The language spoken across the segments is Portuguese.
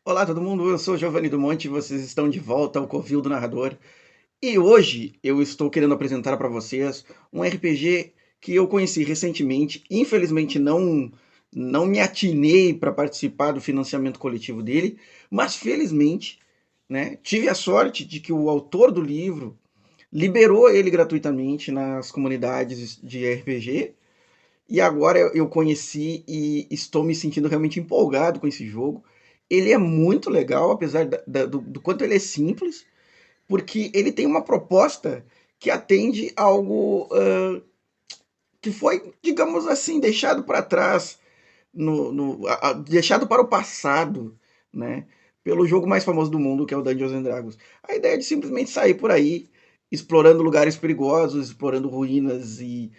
Olá todo mundo, eu sou o Giovanni do Monte e vocês estão de volta ao Covil do Narrador. E hoje eu estou querendo apresentar para vocês um RPG que eu conheci recentemente. Infelizmente não me atinei para participar do financiamento coletivo dele, mas felizmente, né, tive a sorte de que o autor do livro liberou ele gratuitamente nas comunidades de RPG. E agora eu conheci e estou me sentindo realmente empolgado com esse jogo. Ele é muito legal, apesar do quanto ele é simples, porque ele tem uma proposta que atende a algo que foi, digamos assim, deixado para trás, deixado para o passado, né? Pelo jogo mais famoso do mundo, que é o Dungeons and Dragons. A ideia é de simplesmente sair por aí, explorando lugares perigosos, explorando ruínas e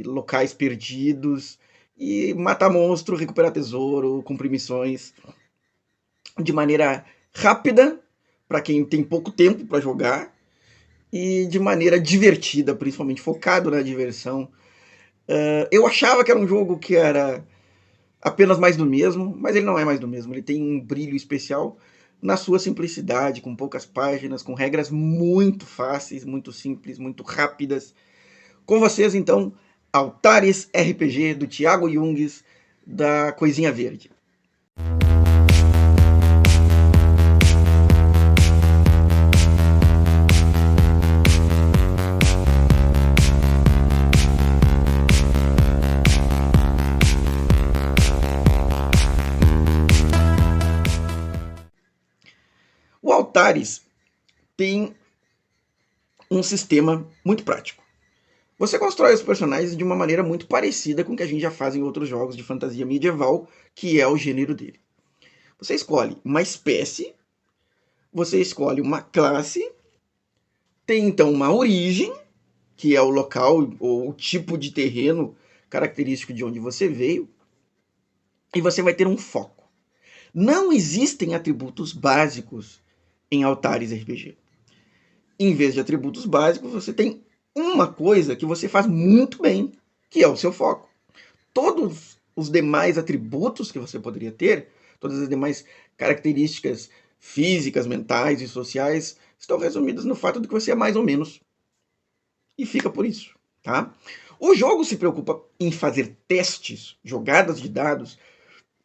locais perdidos, e matar monstro, recuperar tesouro, cumprir missões de maneira rápida, para quem tem pouco tempo para jogar, e de maneira divertida, principalmente focado na diversão. Eu achava que era um jogo que era apenas mais do mesmo, mas ele não é mais do mesmo. Ele tem um brilho especial na sua simplicidade, com poucas páginas, com regras muito fáceis, muito simples, muito rápidas. Com vocês, então, Altares RPG do Thiago Junges, da Coisinha Verde. O Altares tem um sistema muito prático. Você constrói os personagens de uma maneira muito parecida com o que a gente já faz em outros jogos de fantasia medieval, que é o gênero dele. Você escolhe uma espécie, você escolhe uma classe, tem então uma origem, que é o local ou o tipo de terreno característico de onde você veio, e você vai ter um foco. Não existem atributos básicos em Altares RPG. Em vez de atributos básicos, você tem uma coisa que você faz muito bem, que é o seu foco. Todos os demais atributos que você poderia ter, todas as demais características físicas, mentais e sociais, estão resumidas no fato de que você é mais ou menos. E fica por isso, tá? O jogo se preocupa em fazer testes, jogadas de dados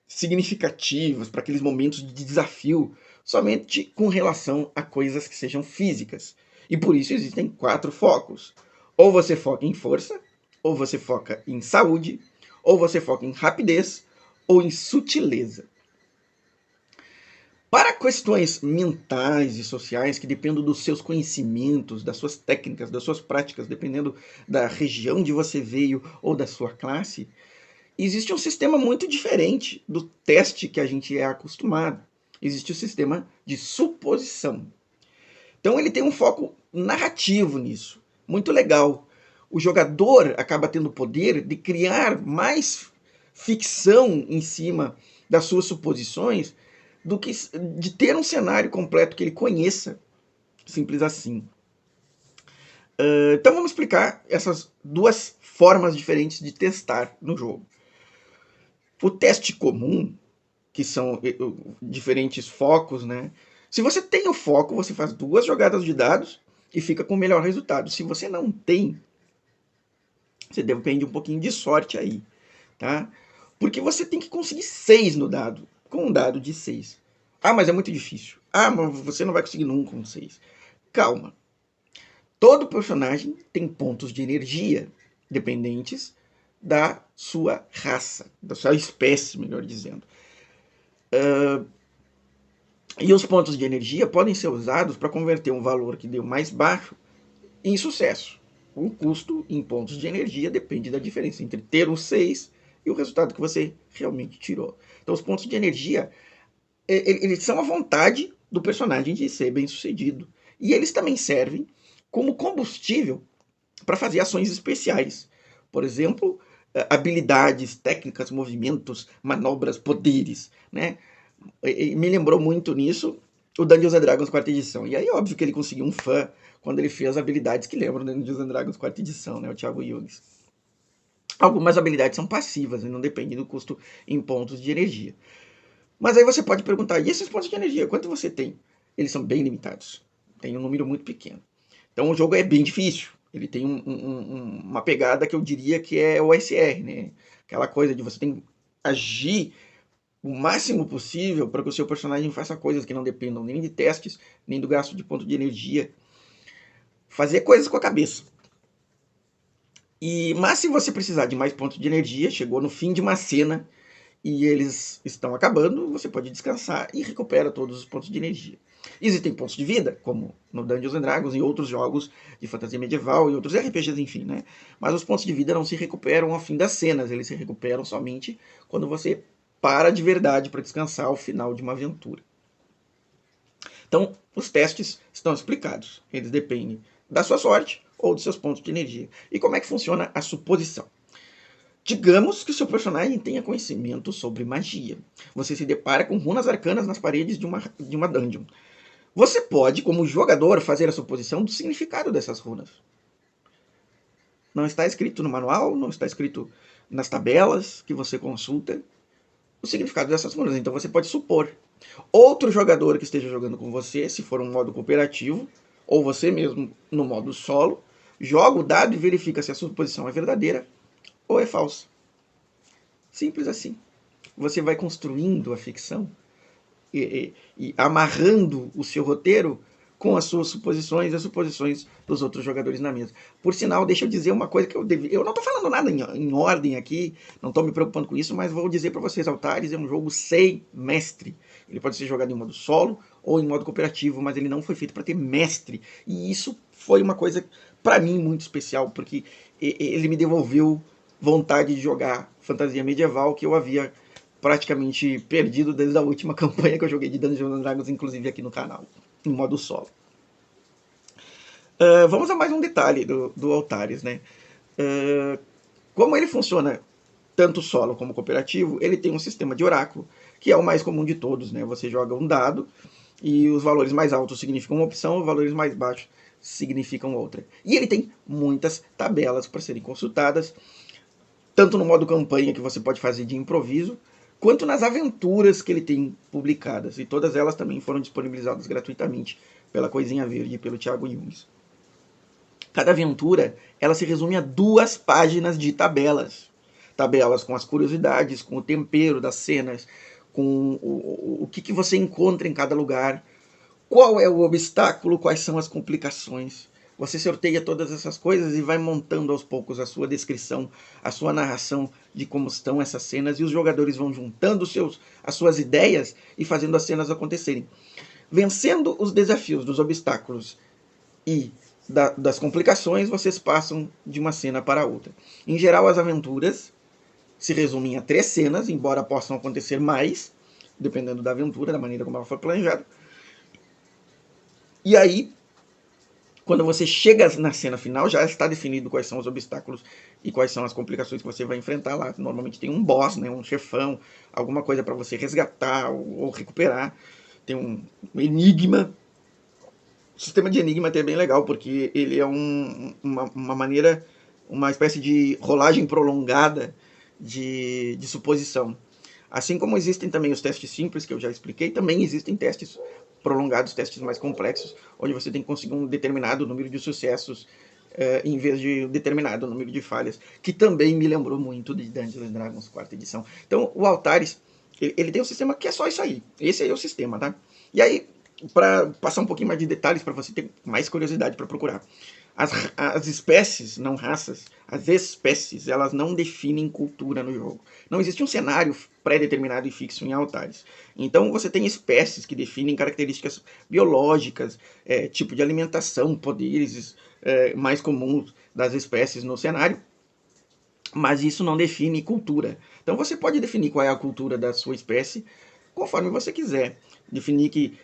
significativas para aqueles momentos de desafio, somente com relação a coisas que sejam físicas. E por isso existem 4 focos. Ou você foca em força, ou você foca em saúde, ou você foca em rapidez, ou em sutileza. Para questões mentais e sociais que dependem dos seus conhecimentos, das suas técnicas, das suas práticas, dependendo da região de você veio ou da sua classe, existe um sistema muito diferente do teste que a gente é acostumado. Existe o sistema de suposição. Então ele tem um foco narrativo nisso, muito legal. O jogador acaba tendo o poder de criar mais ficção em cima das suas suposições do que de ter um cenário completo que ele conheça, simples assim. Então vamos explicar essas duas formas diferentes de testar no jogo. O teste comum, que são diferentes focos, né? Se você tem o foco, você faz 2 jogadas de dados e fica com o melhor resultado. Se você não tem, você depende um pouquinho de sorte aí, tá? Porque você tem que conseguir 6 no dado, com um dado de 6. Ah, mas é muito difícil. Ah, mas você não vai conseguir nunca com 6. Calma. Todo personagem tem pontos de energia dependentes da sua raça, da sua espécie, melhor dizendo. E os pontos de energia podem ser usados para converter um valor que deu mais baixo em sucesso. O custo em pontos de energia depende da diferença entre ter um 6 e o resultado que você realmente tirou. Então, os pontos de energia, eles são a vontade do personagem de ser bem sucedido. E eles também servem como combustível para fazer ações especiais. Por exemplo, habilidades, técnicas, movimentos, manobras, poderes, né? Me lembrou muito nisso o Dungeons and Dragons 4ª edição. E aí, óbvio que ele conseguiu um fã quando ele fez habilidades que lembram Dungeons and Dragons 4ª edição, né? O Thiago Hughes. Algumas habilidades são passivas e não dependem do custo em pontos de energia. Mas aí você pode perguntar, e esses pontos de energia, quanto você tem? Eles são bem limitados. Tem um número muito pequeno. Então o jogo é bem difícil. Ele tem uma pegada que eu diria que é o OSR, né? Aquela coisa de você tem que agir o máximo possível para que o seu personagem faça coisas que não dependam nem de testes, nem do gasto de ponto de energia. Fazer coisas com a cabeça. Mas se você precisar de mais pontos de energia, chegou no fim de uma cena e eles estão acabando, você pode descansar e recupera todos os pontos de energia. Existem pontos de vida, como no Dungeons and Dragons e outros jogos de fantasia medieval e outros RPGs, enfim, né? Mas os pontos de vida não se recuperam ao fim das cenas, eles se recuperam somente quando você para de verdade para descansar ao final de uma aventura. Então, os testes estão explicados. Eles dependem da sua sorte ou dos seus pontos de energia. E como é que funciona a suposição? Digamos que o seu personagem tenha conhecimento sobre magia. Você se depara com runas arcanas nas paredes de uma dungeon. Você pode, como jogador, fazer a suposição do significado dessas runas. Não está escrito no manual, não está escrito nas tabelas que você consulta o significado dessas runas. Então você pode supor. Outro jogador que esteja jogando com você, se for um modo cooperativo, ou você mesmo no modo solo, joga o dado e verifica se a suposição é verdadeira ou é falsa. Simples assim. Você vai construindo a ficção e amarrando o seu roteiro com as suas suposições e as suposições dos outros jogadores na mesa. Por sinal, deixa eu dizer uma coisa que eu não estou falando nada em ordem aqui, não estou me preocupando com isso, mas vou dizer para vocês, Altares é um jogo sem mestre. Ele pode ser jogado em modo solo ou em modo cooperativo, mas ele não foi feito para ter mestre. E isso foi uma coisa, para mim, muito especial, porque ele me devolveu vontade de jogar fantasia medieval que eu havia praticamente perdido desde a última campanha que eu joguei de Dungeons and Dragons, inclusive aqui no canal, em modo solo. Vamos a mais um detalhe do Altares, né? Como ele funciona tanto solo como cooperativo, ele tem um sistema de oráculo, que é o mais comum de todos, né? Você joga um dado e os valores mais altos significam uma opção, os valores mais baixos significam outra. E ele tem muitas tabelas para serem consultadas, tanto no modo campanha, que você pode fazer de improviso, quanto nas aventuras que ele tem publicadas. E todas elas também foram disponibilizadas gratuitamente pela Coisinha Verde e pelo Thiago Yunes. Cada aventura, ela se resume a 2 páginas de tabelas. Tabelas com as curiosidades, com o tempero das cenas, com o que você encontra em cada lugar, qual é o obstáculo, quais são as complicações. Você sorteia todas essas coisas e vai montando aos poucos a sua descrição, a sua narração de como estão essas cenas, e os jogadores vão juntando as suas ideias e fazendo as cenas acontecerem. Vencendo os desafios dos obstáculos e das complicações, vocês passam de uma cena para outra. Em geral, as aventuras se resumem a 3 cenas, embora possam acontecer mais, dependendo da aventura, da maneira como ela foi planejada. E aí, quando você chega na cena final, já está definido quais são os obstáculos e quais são as complicações que você vai enfrentar lá. Normalmente tem um boss, né, um chefão, alguma coisa para você resgatar ou recuperar. Tem um enigma. O sistema de enigma é bem legal, porque ele é uma maneira, uma espécie de rolagem prolongada de suposição. Assim como existem também os testes simples, que eu já expliquei, também existem testes prolongados, testes mais complexos, onde você tem que conseguir um determinado número de sucessos em vez de um determinado número de falhas, que também me lembrou muito de Dungeons and Dragons 4ª edição. Então, o Altares, ele tem um sistema que é só isso aí. Esse aí é o sistema, tá? E aí, para passar um pouquinho mais de detalhes, para você ter mais curiosidade para procurar. As espécies, não raças, as espécies, elas não definem cultura no jogo. Não existe um cenário pré-determinado e fixo em Altares. Então você tem espécies que definem características biológicas, tipo de alimentação, poderes mais comuns das espécies no cenário, mas isso não define cultura. Então você pode definir qual é a cultura da sua espécie conforme você quiser. Definir que,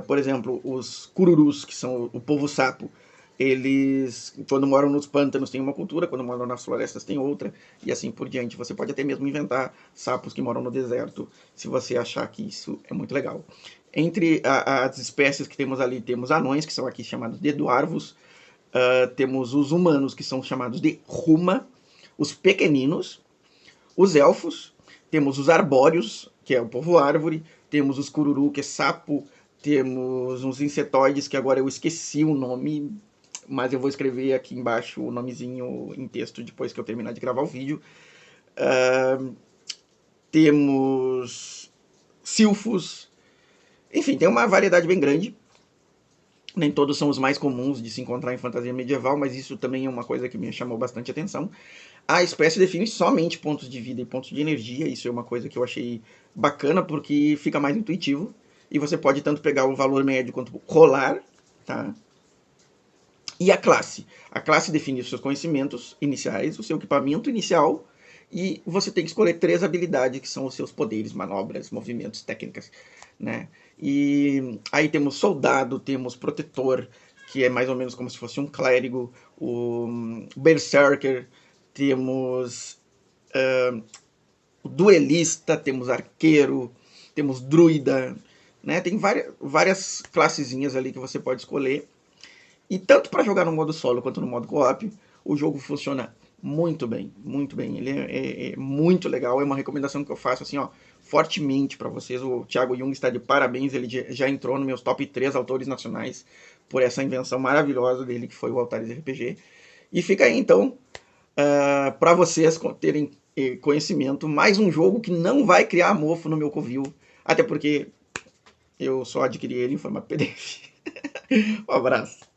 por exemplo, os cururus, que são o povo sapo, eles, quando moram nos pântanos, têm uma cultura, quando moram nas florestas, tem outra, e assim por diante. Você pode até mesmo inventar sapos que moram no deserto, se você achar que isso é muito legal. Entre as espécies que temos ali, temos anões, que são aqui chamados de dwarvos, temos os humanos, que são chamados de ruma, os pequeninos, os elfos, temos os arbóreos, que é o povo árvore, temos os cururu, que é sapo, temos uns insetoides, que agora eu esqueci o nome, mas eu vou escrever aqui embaixo o nomezinho em texto depois que eu terminar de gravar o vídeo. Temos silfos, enfim, tem uma variedade bem grande. Nem todos são os mais comuns de se encontrar em fantasia medieval, mas isso também é uma coisa que me chamou bastante atenção. A espécie define somente pontos de vida e pontos de energia, isso é uma coisa que eu achei bacana, porque fica mais intuitivo, e você pode tanto pegar o valor médio quanto rolar, tá? E a classe? A classe define os seus conhecimentos iniciais, o seu equipamento inicial, e você tem que escolher 3 habilidades, que são os seus poderes, manobras, movimentos, técnicas, né? E aí temos soldado, temos protetor, que é mais ou menos como se fosse um clérigo, o berserker, temos o duelista, temos arqueiro, temos druida, né? Tem várias classezinhas ali que você pode escolher. E tanto para jogar no modo solo quanto no modo co-op, o jogo funciona muito bem, muito bem. Ele é muito legal, é uma recomendação que eu faço assim, ó, fortemente para vocês. O Thiago Jung está de parabéns, ele já entrou nos meus top 3 autores nacionais por essa invenção maravilhosa dele, que foi o Altares RPG. E fica aí, então, para vocês terem conhecimento, mais um jogo que não vai criar mofo no meu covil, até porque eu só adquiri ele em formato PDF. Um abraço.